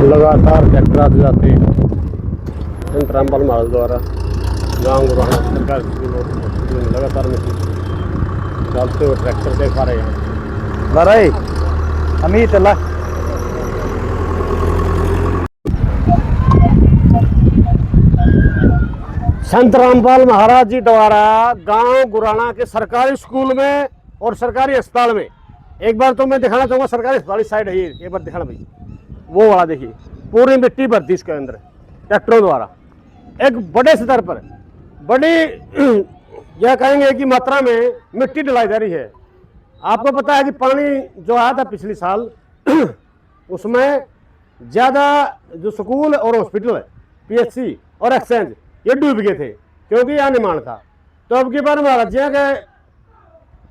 लगातार ट्रैक्टर आते जाते रामपाल महाराज द्वारा गाँव गुराना सरकार में लगातार मिट्टी डालते हुए ट्रैक्टर देख पा रहे हैं। अमित चला संत रामपाल महाराज जी द्वारा गांव गुराना के सरकारी स्कूल में और सरकारी अस्पताल में, एक बार तो मैं दिखाना चाहूंगा सरकारी अस्पताल साइड है, एक बार दिखाना भाई, वो वाला देखिए पूरी मिट्टी भरती इसके अंदर ट्रैक्टरों द्वारा एक बड़े स्तर पर बड़ी यह कहेंगे कि मात्रा में मिट्टी डलाई जा रही है। आपको पता है कि पानी जो आया था पिछले साल उसमें ज़्यादा जो स्कूल और हॉस्पिटल है, पीएचसी और एक्सचेंज ये डूब गए थे क्योंकि यहाँ निर्माण था। तो अब की बार महाराज जी के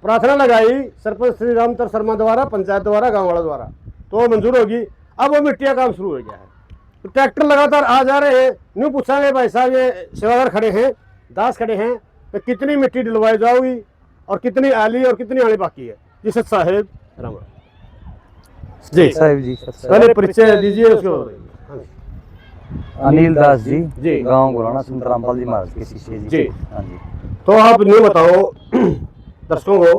प्रार्थना लगाई सरपंच श्री रामतर शर्मा द्वारा, पंचायत द्वारा, गाँव वाला द्वारा, तो मंजूर होगी। अब वो मिट्टी का काम शुरू हो गया है, तो ट्रैक्टर लगातार आ जा रहे हैं। न्यू पूछांगे भाई साहब, ये सेवादार खड़े हैं, दास खड़े हैं, तो कितनी मिट्टी डलवाई जाओगी और कितनी आली और कितनी आली बाकी है। जी सच साहेब राम जी साहिब जी, पहले परिचय दीजिए उसको। अनिल दास जी, जी गांव गुराना संत रामपाल जी महाराज के शिष्य जी। जी हाँ जी। तो आप नहीं बताओ दर्शकों को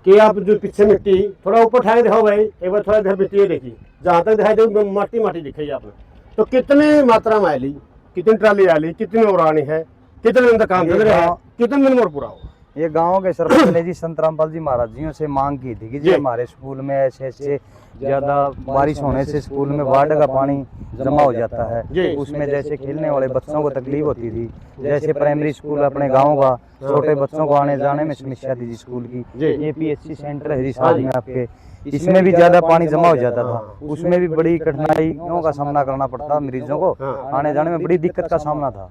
कि आप जो पीछे मिट्टी थोड़ा ऊपर उठाए दिखाओ भाई, एक बार थोड़ा इधर मिट्टी देखिए, जहाँ तक दिखाई दे माटी माटी दिखाई आपने। तो कितनी मात्रा में आली, कितनी ट्राली आली, कितनी उड़ानी है, कितने दिन तक काम चल रहा है, कितने दिन और पूरा हो। ये गांव के सरपंच ने जी संत रामपाल जी महाराज जी से मांग की थी कि जी हमारे स्कूल में ऐसे ज्यादा बारिश होने से स्कूल में बाढ़ का पानी जमा हो जाता है, उसमें जैसे खेलने वाले बच्चों को तकलीफ होती थी, जैसे प्राइमरी स्कूल अपने गांव का छोटे बच्चों को आने जाने में समस्या थी जी स्कूल की। ये पीएचसी सेंटर है जी साथ में आपके, इसमें भी ज्यादा पानी जमा हो जाता था, उसमें भी बड़ी कठिनाइयों का सामना करना पड़ता, मरीजों को आने जाने में बड़ी दिक्कत का सामना था।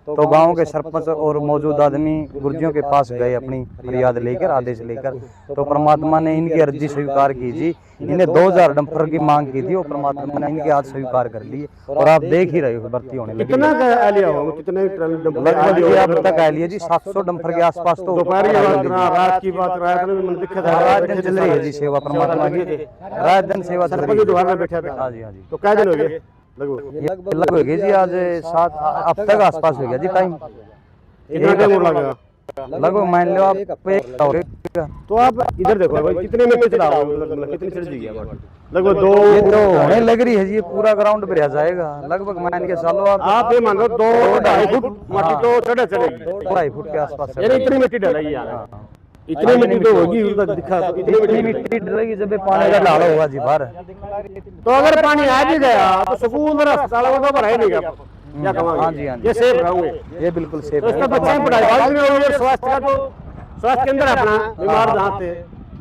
तो गांव के सरपंच और मौजूद आदमी गुरुजियों के पास गए अपनी फरियाद लेकर, आदेश लेकर, तो परमात्मा ने इनकी अर्जी स्वीकार की जी। इन्हें 2000 डंपर की मांग की थी और परमात्मा ने इनके आज स्वीकार कर लिए और आप देख ही रहे हो भर्ती होने लगी। कितना का लिया होगा, कितने लगभग आप तक आ लिए जी 700 डंपर के आसपास। तो दोपहर की बात रात की बात, रात में मन दिक्कत है, रात दिन चल रही है जी सेवा परमात्मा की, रात दिन सेवा चल रही है। दोपहर में बैठा था। हाँ जी, हाँ जी। तो क्या दिन हो गए लगभग हो गया जी आज 7 हफ्ते का आसपास हो गया जी टाइम। कितना टाइम लगा लगभग मान लो आप तो आप इधर देखो भाई कितने मिनट चला रहा हूँ, मतलब कितनी चल गई लगभग 2 होने लग रही है जी, पूरा ग्राउंड भरा जाएगा लगभग मान के चलो आप ये मान लो 2-2.5 फुट मिट्टी तो चढ़े चलेगी, 2.5 फुट के आसपास इतनी मिट्टी डलेगी यार, इतनी मिट्टी तो होगी उधर दिखा, इतनी मिट्टी डलेगी जब पानी का ढाल होगा जी बाहर। तो अगर पानी आ भी गया तो स्कूल अस्पताल में तो भरा ही नहीं गया। हाँ जी, हाँ जी, ये सेफ रहूंगे, ये बिल्कुल सेफ है। बच्चे की पढ़ाई में और स्वास्थ्य का तो स्वास्थ्य केंद्र अपना बीमार जहाँ थे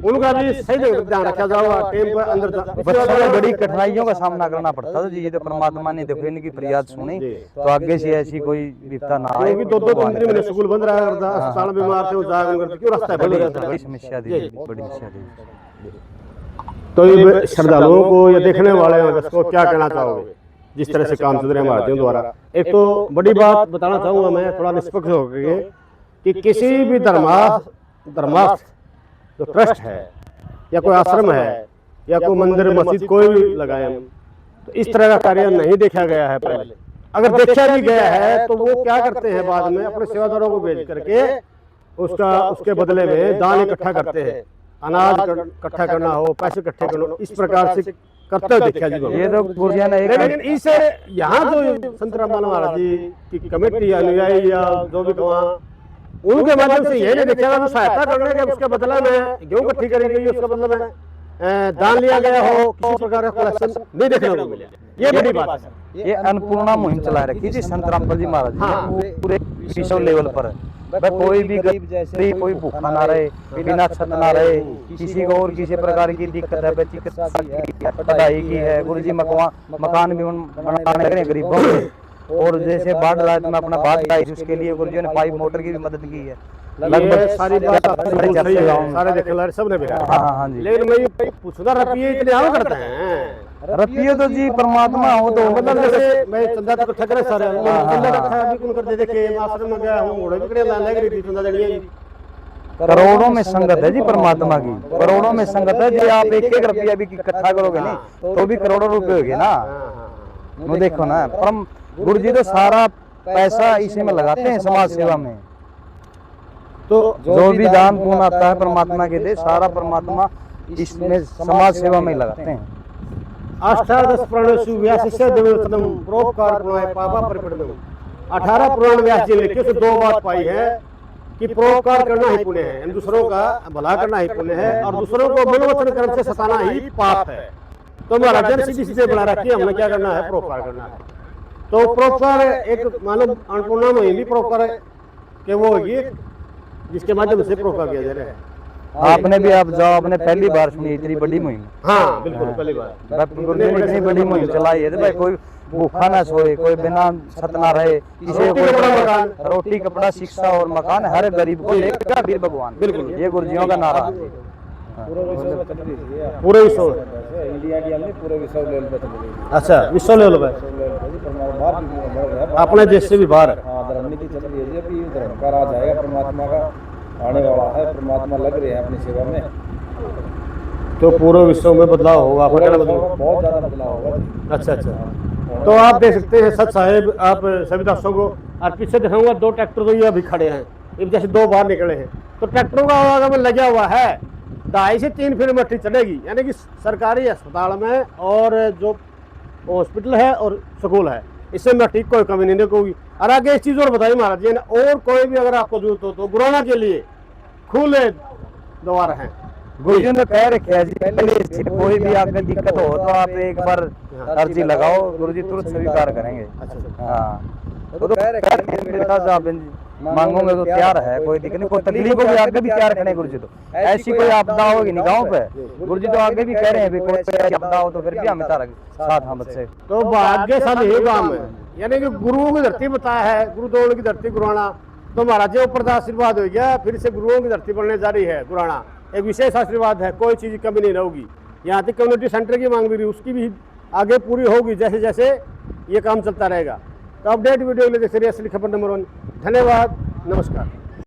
उनका भी सही जगह ध्यान रखा जाओगा। टेम पर अंदर बच्चों को बड़ी कठिनाइयों का सामना करना पड़ता था जी। ये तो परमात्मा ने देखो इनकी फरियाद सुनी तो आगे से ऐसी कोई विपदा ना आए। क्योंकि 2-2 महीने स्कूल बंद रहा है, अस्पताल बीमार थे, वो जाकर क्यों रास्ता बंद रहता है, बड़ी समस्या थी, बड़ी समस्या थी। तो ये श्रद्धालुओं को या देखने वाले दर्शकों को क्या कहना चाहोगे जिस तरह से काम चल रहे हैं भारतीयों द्वारा? एक तो बड़ी बात बताना चाहूंगा मैं थोड़ा निष्पक्ष होकर कि किसी भी धर्मास्थ जो ट्रस्ट है या कोई आश्रम है या कोई मंदिर मस्जिद कोई भी लगाए तो इस तरह का कार्य नहीं देखा गया है पहले। अगर देखा भी गया है तो वो क्या करते हैं बाद में अपने सेवादारों को भेज करके उसके बदले में दान इकट्ठा करते हैं, अनाज इकट्ठा करना हो, पैसे इकट्ठे करना, इस प्रकार से करते हुए देखा जी। ये तो लेकिन इसे यहाँ जो संत रामपाल महाराज जी की कमेटी अनुयायी या जो भी कहा उनके माध्यम से ये नहीं देखा तो सहायता करने के उसके बदला में गेहूं इकट्ठी करी गई, उसके बदले में दान लिया गया हो, किसी प्रकार का कलेक्शन नहीं देखने को मिला। ये बड़ी बात है। ये अन्नपूर्णा मुहिम चला रखी थी संत रामपाल जी महाराज जी पूरे विश्व लेवल पर। कोई भी गरीब जैसे कोई भूखा ना रहे, बिना छत ना रहे, किसी को और किसी प्रकार की दिक्कत है, चिकित्सा की पढ़ाई की है, गुरुजी मकान भी बनाने लगे गरीबों के। और जैसे बाढ़ रात में अपना बाढ़ आई उसके लिए गुरुजी ने पाइप मोटर की भी मदद की है। लगभग सारी बात सारे देखे सब ने। हाँ जी। लेकिन मैं पूछना रहा इतने आम करते हैं रपियो तो जी परमात्मा हो तो मतलब जैसे मैं चंदा तो इकट्ठा करे सारे चंदा इकट्ठा अभी कौन कर दे देखे आश्रम में गया हूं घोड़े पकड़े लाने लग रही थी चंदा देनी है। करोड़ों में संगत है जी परमात्मा की, करोड़ों में संगत है जी। आप एक एक रुपया भी इकट्ठा करोगे नहीं तो भी करोड़ों रुपए होगे ना। वो देखो ना, परम गुरु जी तो सारा पैसा इसी में लगाते हैं समाज सेवा में। तो जो भी दान पुण्य आता है परमात्मा के दे, सारा परमात्मा इसमें समाज सेवा में लगाते हैं। अष्टादश पुराणेषु व्यासस्य देववचनम परोपकार पुण्याय पापा परिपीडनम। 18 पुराण व्यास जी लिखे से 2 बात पाई है कि परोपकार करना ही पुण्य है, यानी दूसरों का भला करना ही पुण्य है, और दूसरों को मनोवचन कर्म से सताना ही पाप है। तो महाराज ने सीधी सीधे बना रखी है, हमने क्या करना है, परोपकार करना है। तो परोपकार एक मानव अन्नपूर्णा में हिंदी परोपकार है कि वो होगी जिसके माध्यम से परोपकार किया जा रहा है। आपने भी, आप जाओ, आपने पहली बार सुनी इतनी बड़ी मुहिम। हाँ बिल्कुल पहली बार गुरु जी ने इतनी बड़ी मुहिम चलाई है तो भाई कोई भूखा ना सोए, कोई बिना छत ना रहे, किसी को कोई रोटी कपड़ा शिक्षा और मकान हर गरीब को लेगा वीर भगवान। बिल्कुल ये गुरुजियों का नारा है। पूरे विश्व इंडिया की हमने पूरे विश्व लेवल पे चली गई। अच्छा विश्व लेवल पे अपने देश से भी बाहर है। हाँ धर्म की चल रही है जी, अभी धर्म का राज आएगा, परमात्मा का आने वाला है, परमात्मा लग रहे हैं अपनी सेवा में, तो पूरे विश्व में बदलाव होगा, पूरे विश्व में बहुत ज्यादा बदलाव होगा। अच्छा अच्छा। तो आप देख सकते हैं सच साहेब, आप सभी दर्शकों को, और पीछे दिखाऊंगा 2 ट्रैक्टर तो ये अभी खड़े हैं, ये जैसे 2 बाहर निकले हैं, तो ट्रैक्टरों का आवागमन लगा हुआ है। 2.5 से 3 फीट मट्टी चलेगी, यानी कि सरकारी अस्पताल में और जो हॉस्पिटल है और स्कूल है, इससे मट्टी कोई कमी नहीं होगी। और आगे इस चीज़ और बताइए महाराज जी ने, और कोई भी अगर आपको जरूरत हो तो गुराना के लिए खुले द्वार हैं। गुरु जी ने कह रखे है जी, पहले से कोई भी आपको दिक्कत हो तो आप एक बार अर्जी लगाओ, गुरु जी तुरंत स्वीकार करेंगे। अच्छा हाँ तो कह रखे हैं मेरे साथ आप मांगोगे तो तैयार है, कोई दिक्कत नहीं, कोई तकलीफ होगी आगे भी तैयार खड़े गुरु जी। तो ऐसी कोई आपदा होगी नहीं गाँव पे, गुरु जी तो आगे भी कह रहे हैं कोई आपदा हो तो फिर भी हमें साथ हम से। तो भाग्यशाली ये काम है, यानी कि गुरुओं की धरती बताया है, गुरुदेव की धरती गुराना। तो महाराज जी ऊपर का आशीर्वाद हो गया, फिर से गुरुओं की धरती बनने जा रही है गुराना। एक विशेष आशीर्वाद है, कोई चीज़ की कमी नहीं रहेगी। यहाँ तक कम्युनिटी सेंटर की मांग भी रही, उसकी भी आगे पूरी होगी जैसे जैसे ये काम चलता रहेगा। तो अपडेट वीडियो के लिए देखते रहिए असली खबर नंबर 1। धन्यवाद, नमस्कार।